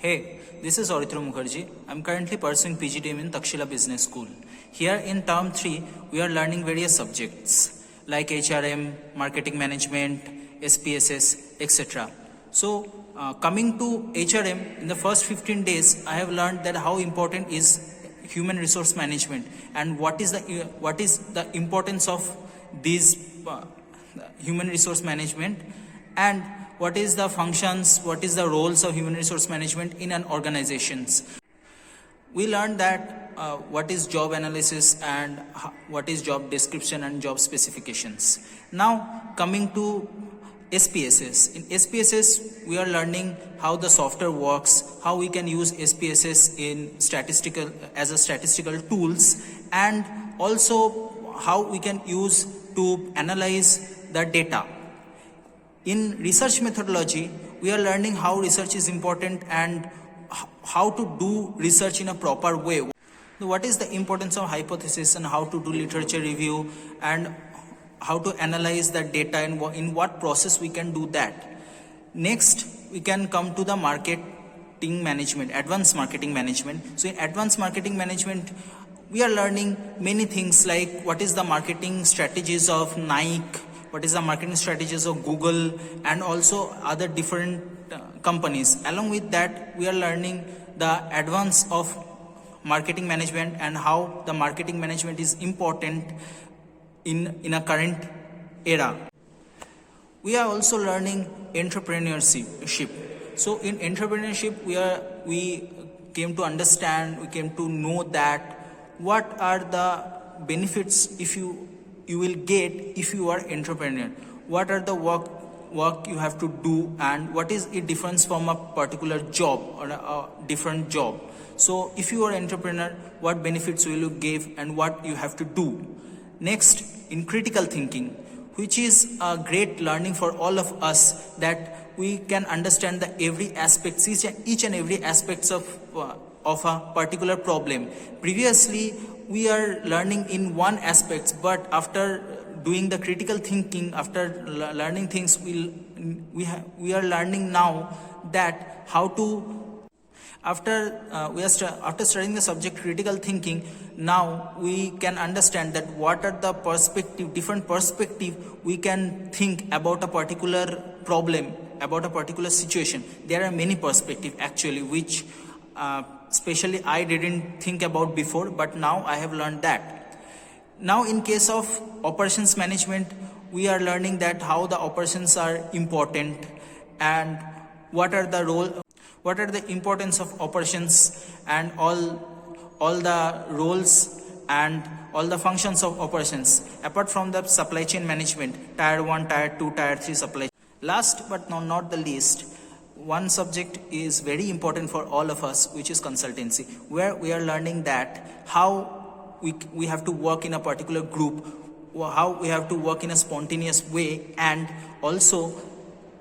Hey, this is Oritra Mukherjee. I'm currently pursuing PGDM in Takshila Business School. Here in term 3, we are learning various subjects like HRM, marketing management, SPSS, etc. So, coming to HRM, in the first 15 days, I have learned that how important is human resource management and what is the importance of these human resource management, and what is the functions, what is the roles of human resource management in an organizations. We learned that what is job analysis and what is job description and job specifications. Now coming to SPSS. In SPSS, we are learning how the software works, how we can use SPSS in statistical tools, and also how we can use to analyze the data. In research methodology, we are learning how research is important and how to do research in a proper way. What is the importance of hypothesis and how to do literature review and how to analyze the data and in what process we can do that. Next, we can come to the marketing management, advanced marketing management. So in advanced marketing management, we are learning many things like what is the marketing strategies of Nike, what is the marketing strategies of Google, and also other different companies. Along with that, we are learning the advance of marketing management and how the marketing management is important in a current era. We are also learning entrepreneurship. So in entrepreneurship, we came to understand, we came to know that what are the benefits if you will get if you are entrepreneur. What are the work you have to do, and what is it difference from a particular job or a different job. So if you are entrepreneur, what benefits will you give and what you have to do. Next, in critical thinking, which is a great learning for all of us, that we can understand the every aspect, each and every aspects of a particular problem. Previously, we are learning in one aspect, but after doing the critical thinking, after learning things, we are learning now that how to. After studying the subject critical thinking, now we can understand that what are the different perspective we can think about a particular problem, about a particular situation. There are many perspectives actually, which especially I didn't think about before, but now I have learned that. Now in case of operations management, we are learning that how the operations are important and what are the importance of operations and all the roles and all the functions of operations, apart from the supply chain management, tier 1, tier 2, tier 3 supply chain. Last but not the least, one subject is very important for all of us, which is consultancy, where we are learning that how we have to work in a particular group, how we have to work in a spontaneous way, and also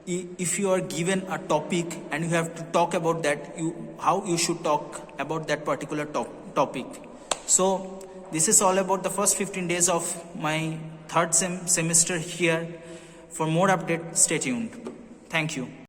if you are given a topic and you have to talk about that, how you should talk about that particular topic. So this is all about the first 15 days of my third semester here. For more update, stay tuned. Thank you.